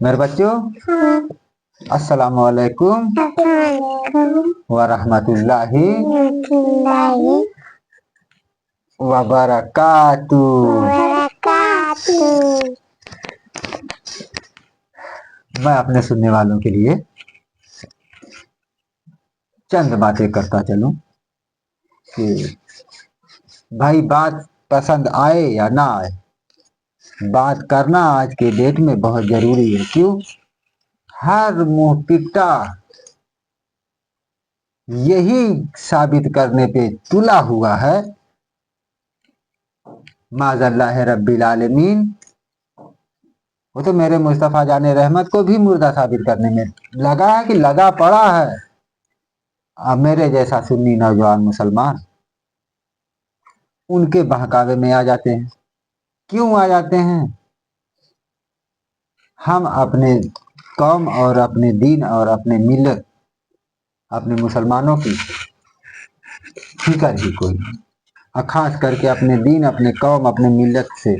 मेरे बच्चों, अस्सलाम वालेकुम व रहमतुल्लाहि व बरकातुहू। मैं अपने सुनने वालों के लिए चंद बातें करता चलूं कि भाई बात पसंद आए या ना आए, बात करना आज के डेट में बहुत जरूरी है। क्यों? हर मुंह पिट्टा यही साबित करने पे तुला हुआ है, माज़ल्लाह रब्बिल आलमीन, वो तो मेरे मुस्तफ़ा जाने रहमत को भी मुर्दा साबित करने में लगा है कि लगा पड़ा है। अब मेरे जैसा सुन्नी नौजवान मुसलमान उनके बहकावे में आ जाते हैं। क्यों आ जाते हैं? हम अपने कौम और अपने दीन और अपने मिल्लत, अपने मुसलमानों की फिक्र ही कोई नहीं, और खास करके अपने दीन, अपने कौम, अपने मिल्लत से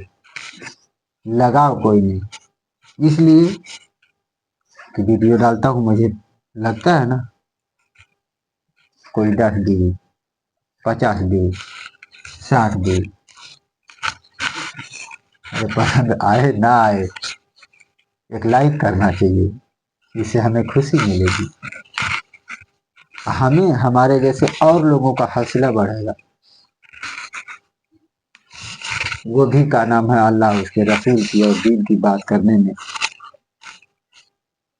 लगाव कोई नहीं। इसलिए कि वीडियो डालता हूँ, मुझे लगता है ना कोई 10 व्यूज, 50 व्यूज, 60 व्यूज, अरे पसंद आए ना आए, एक लाइक करना चाहिए, इससे हमें खुशी मिलेगी, हमें हमारे जैसे और लोगों का हौसला बढ़ेगा। वो भी का नाम है अल्लाह, उसके रसूल की और दीन की बात करने में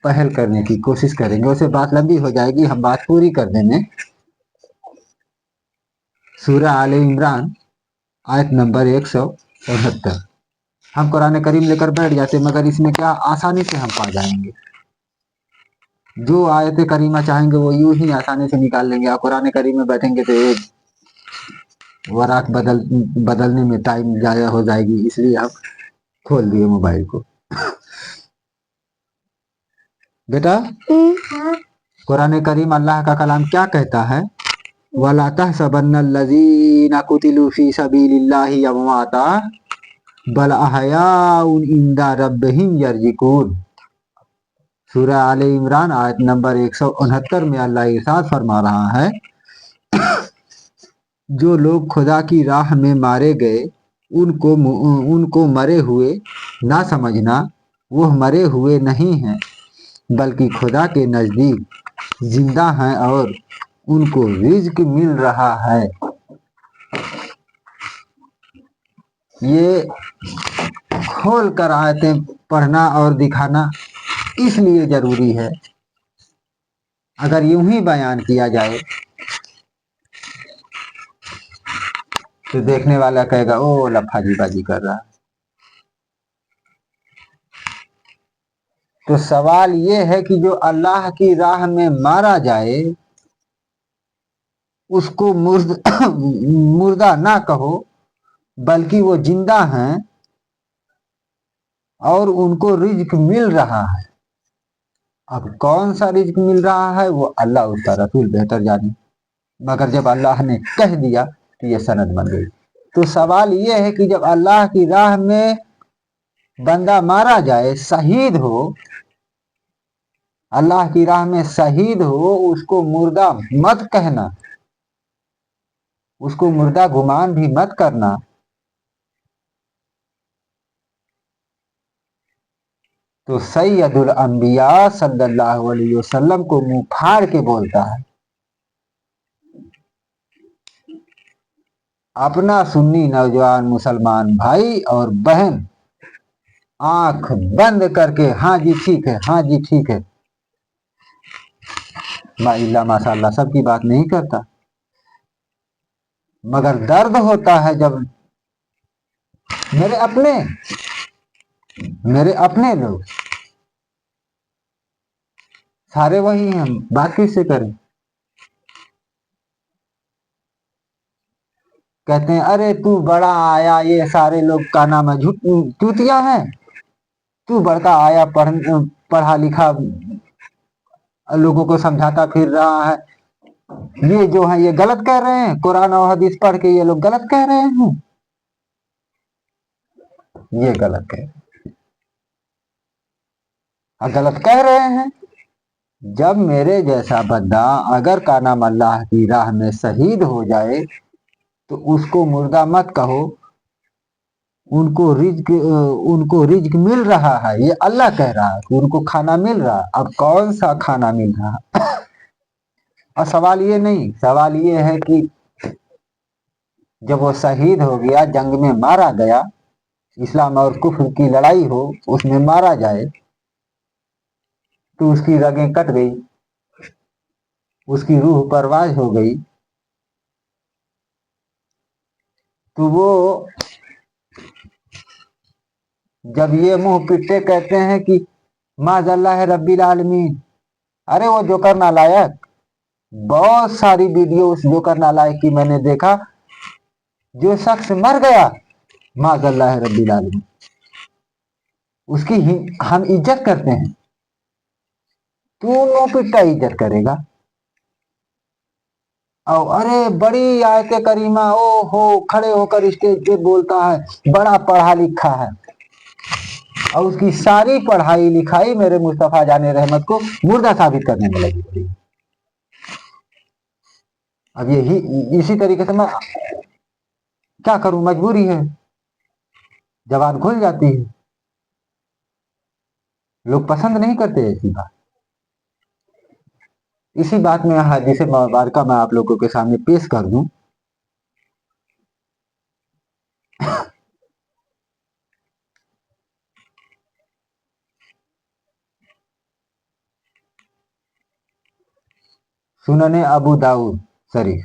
पहल करने की कोशिश करेंगे। उसे बात लंबी हो जाएगी, हम बात पूरी कर देंगे। सूरह आले इमरान आयत नंबर 169। हम कुरान करीम लेकर बैठ जाते, मगर इसमें क्या आसानी से हम पा जाएंगे। जो आयत करीमा चाहेंगे वो यूं ही आसानी से निकाल लेंगे, और कुरान करीम में बैठेंगे तो एक वरात बदलने में टाइम जाया हो जाएगी। इसलिए हम खोल दिए मोबाइल को। बेटा, कुरान करीम अल्लाह का कलाम क्या कहता है? वला तहसबन्नल्लज़ीना कुतिलू फी सबीलिल्लाहि अमवाता बल अहयाउन इंदा रब्बिहिम यरज़िकून। सूरह आले इमरान आयत नंबर 169 में अल्लाह इरशाद फरमा रहा है, जो लोग खुदा की राह में मारे गए उनको मरे हुए ना समझना, वो मरे हुए नहीं हैं बल्कि खुदा के नज़दीक जिंदा हैं और उनको रिज्क मिल रहा है। ये खोल कर आयतें पढ़ना और दिखाना इसलिए जरूरी है। अगर यूं ही बयान किया जाए तो देखने वाला कहेगा ओ लफाजी बाजी कर रहा है। तो सवाल ये है कि जो अल्लाह की राह में मारा जाए उसको मुर्दा ना कहो, बल्कि वो जिंदा हैं और उनको रिज्क मिल रहा है। अब कौन सा रिज्क मिल रहा है वो अल्लाह उसका रसूल बेहतर जाने, मगर जब अल्लाह ने कह दिया तो ये सनद बन गई। तो सवाल ये है कि जब अल्लाह की राह में बंदा मारा जाए, शहीद हो, अल्लाह की राह में शहीद हो, उसको मुर्दा मत कहना, उसको मुर्दा गुमान भी मत करना। तो सैयदुल अंबिया सल्लल्लाहु अलैहि वसल्लम को मुंह फाड़ के बोलता है, अपना सुन्नी नौजवान मुसलमान भाई और बहन आंख बंद करके हाँ जी ठीक है, हाँ जी ठीक है, माइल्ला माशाल्लाह सबकी बात नहीं करता, मगर दर्द होता है जब मेरे अपने लोग सारे वही हैं, बात किससे करें। कहते हैं अरे तू बड़ा आया, ये सारे लोग का नाम है चूतिया है, तू बड़का आया, पढ़ा लिखा लोगों को समझाता फिर रहा है, ये जो है ये गलत कह रहे हैं, कुरान और हदीस पढ़ के ये लोग गलत कह रहे हैं, ये गलत कह रहे हैं। غلط کہہ رہے ہیں. جب میرے جیسا بندہ اگر کا نام اللہ کی راہ میں شہید ہو جائے تو اس کو مردہ مت کہو. ان کو رزق مل رہا ہے، یہ اللہ کہہ رہا ہے کہ ان کو کھانا مل رہا ہے. اب کون سا کھانا مل رہا ہے؟ اور سوال یہ نہیں، سوال یہ ہے کہ جب وہ شہید ہو گیا، جنگ میں مارا گیا، اسلام اور کفر کی لڑائی ہو، اس میں مارا جائے تو اس کی رگیں کٹ گئی، اس کی روح پرواز ہو گئی، تو وہ جب یہ منہ پٹے کہتے ہیں کہ معاذ اللہ رب العالمین، ارے وہ جوکر نالائق، بہت ساری ویڈیو اس جوکر نالائق کی میں نے دیکھا. جو شخص مر گیا معاذ اللہ رب العالمین، اس کی ہم عزت کرتے ہیں، تو منہ پٹا عزت کرے گا. او ارے بڑی آیت کریمہ، او ہو کھڑے ہو کر اسٹیج پہ بولتا ہے، بڑا پڑھا لکھا ہے، اور اس کی ساری پڑھائی لکھائی میرے مصطفیٰ جان رحمت کو مردہ ثابت کرنے میں لگی پڑی. اب یہی اسی طریقے سے میں کیا کروں، مجبوری ہے، زبان کھل جاتی ہے. لوگ پسند نہیں کرتے ایسی بات. اسی بات میں حدیث مبارکہ میں آپ لوگوں کے سامنے پیش کر دوں. سنن ابو داؤد شریف،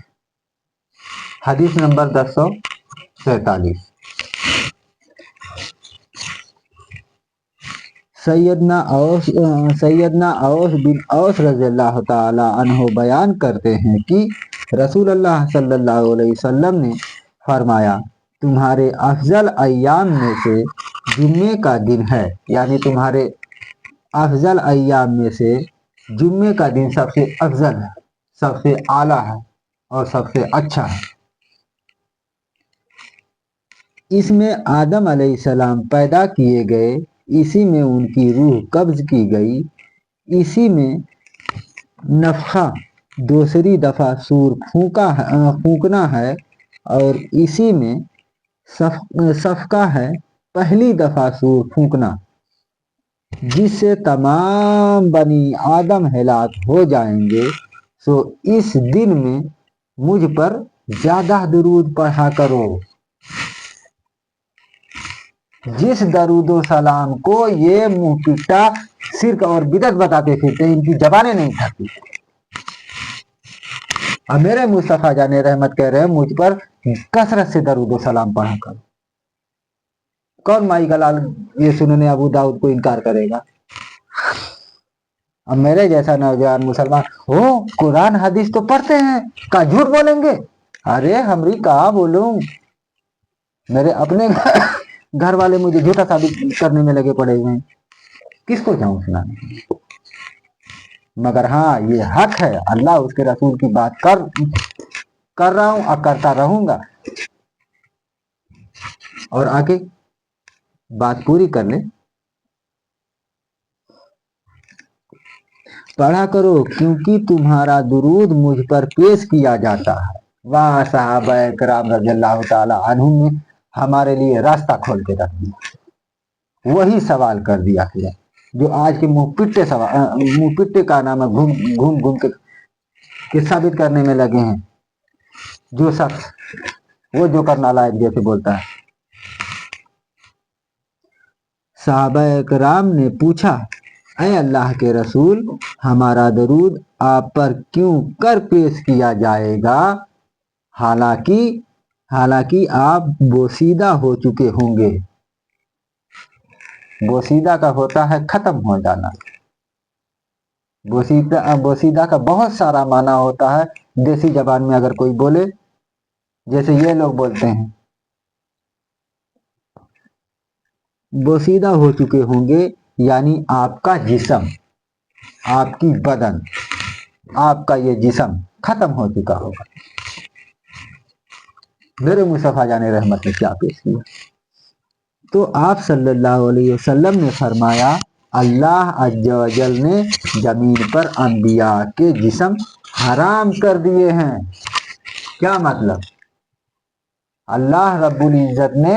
حدیث نمبر 1047. سیدنا اوس بن اوس رضی اللہ تعالی عنہ بیان کرتے ہیں کہ رسول اللہ صلی اللہ علیہ وسلم نے فرمایا، تمہارے افضل ایام میں سے جمعے کا دن ہے، یعنی تمہارے افضل ایام میں سے جمعے کا دن سب سے افضل ہے، سب سے اعلیٰ ہے اور سب سے اچھا ہے. اس میں آدم علیہ السلام پیدا کیے گئے، اسی میں ان کی روح قبض کی گئی، اسی میں نفخہ دوسری دفعہ سور پھونکنا ہے، اور اسی میں صفقہ ہے پہلی دفعہ سور پھونکنا، جس سے تمام بنی آدم ہلاک ہو جائیں گے. سو اس دن میں مجھ پر زیادہ درود پڑھا کرو. جس درود و سلام کو یہ منہ پٹا شرک اور بدعت بتاتے پھرتے، ان کی زبانیں نہیں تھکتی. اور میرے مصطفیٰ جان رحمت کہہ رہے ہیں مجھ پر کثرت سے درود و سلام پڑھا کرو. کون مائی کا لال یہ سنن ابو داؤد کو انکار کرے گا؟ اب میرے جیسا نوجوان مسلمان ہو قرآن حدیث تو پڑھتے ہیں، کا جھوٹ بولیں گے؟ ارے ہمری کہاں بولوں، میرے اپنے گھر والے مجھے جھوٹا ثابت کرنے میں لگے پڑے ہوئے ہیں، کس کو جاؤں سنانے؟ مگر ہاں یہ حق ہے، اللہ اس کے رسول کی بات کر رہا ہوں اور کرتا رہوں گا. اور آگے بات پوری کر لیں. پڑھا کرو کیونکہ تمہارا درود مجھ پر پیش کیا جاتا ہے. واہ صحابہ کرام رضی اللہ تعالی عنہم نے ہمارے لیے راستہ کھول کے رکھ دیا. وہی سوال کر دیا ہے جو آج کے منہ پٹے کا نام ہے گھوم گھوم کے ثابت کرنے میں لگے ہیں. جو شخص وہ جو کرنا لائق جیسے بولتا ہے. صحابہ کرام نے پوچھا، اے اللہ کے رسول، ہمارا درود آپ پر کیوں کر پیش کیا جائے گا، حالانکہ آپ بوسیدہ ہو چکے ہوں گے. بوسیدہ کا ہوتا ہے ختم ہو جانا. بوسیدہ کا بہت سارا معنی ہوتا ہے. دیسی زبان میں اگر کوئی بولے، جیسے یہ لوگ بولتے ہیں بوسیدہ ہو چکے ہوں گے، یعنی آپ کا جسم، آپ کی بدن، آپ کا یہ جسم ختم ہو چکا ہوگا. میرے مصطفیٰ جان رحمت نے کیا پیش کیا؟ تو آپ صلی اللہ علیہ وسلم نے فرمایا، अल्लाह अज्जा वजल ने जमीन पर अंबिया के जिस्म हराम कर दिए हैं। क्या मतलब? अल्लाह रब्बुल इज्जत ने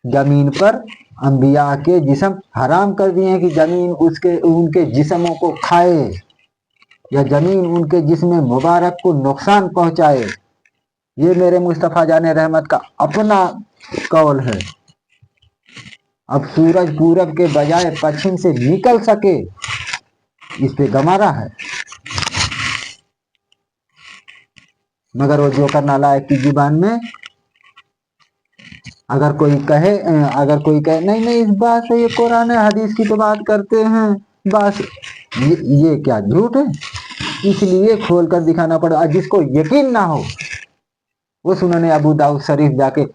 जमीन पर अंबिया के जिस्म हराम कर दिए हैं कि जमीन उनके जिस्मों को खाए या जमीन उनके जिस्म मुबारक को नुकसान पहुंचाए। ये मेरे मुस्तफ़ा जाने रहमत का अपना कौल है। अब सूरज पूरब के बजाय पश्चिम से निकल सके, इस पे गमारा है। मगर वो जोकर नालायक की जुबान में अगर कोई कहे नहीं नहीं इस बात से, ये कुरान हदीस की तो बात करते हैं बस, ये क्या झूठ है? इसलिए खोल कर दिखाना पड़ा। जिसको यकीन ना हो वो सुनने अबू दाऊद शरीफ जाके,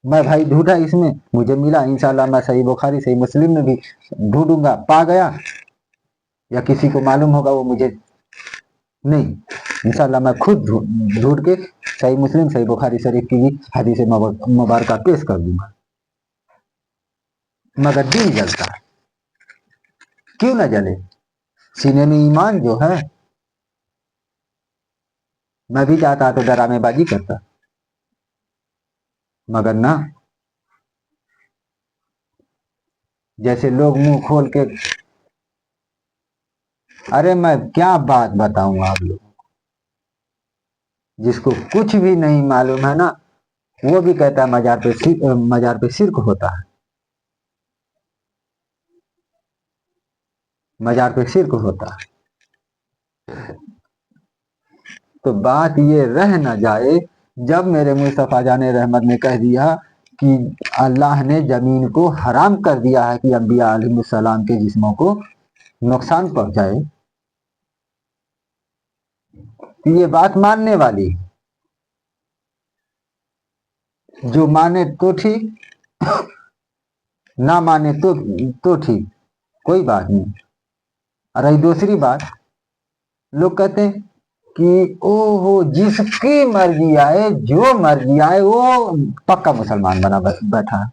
मैं भाई ढूंढा इसमें मुझे मिला, इंशाल्लाह मैं सही बुखारी सही मुस्लिम में भी ढूंढूंगा, पा गया या किसी को मालूम होगा वो मुझे, नहीं इंशाल्लाह मैं खुद ढूंढ के सही मुस्लिम सही बुखारी शरीफ की भी हदीस मुबारक पेश कर दूंगा। मगर दिल जलता है, क्यों ना जले? सीने में ईमान जो है, मैं भी चाहता तो ड्रामेबाजी करता, मगर ना, जैसे लोग मुंह खोल के, अरे मैं क्या बात बताऊं आप लोगों को, जिसको कुछ भी नहीं मालूम है ना, वो भी कहता है मजार पे शिरक होता है, मजार पे शिरक होता है। तो बात ये रह ना जाए, जब मेरे मुस्तफा जाने रहमत ने कह दिया कि अल्लाह ने जमीन को हराम कर दिया है कि अंबिया अलैहिस्सलाम के जिस्मों को नुकसान पहुंचाए, तो ये बात मानने वाली, जो माने तो ठीक, ना माने तो ठीक, कोई बात नहीं। और दूसरी बात, लोग कहते हैं कि ओहो जिसकी मर्जी आए जो मर्जी आए वो पक्का मुसलमान बना बैठा है।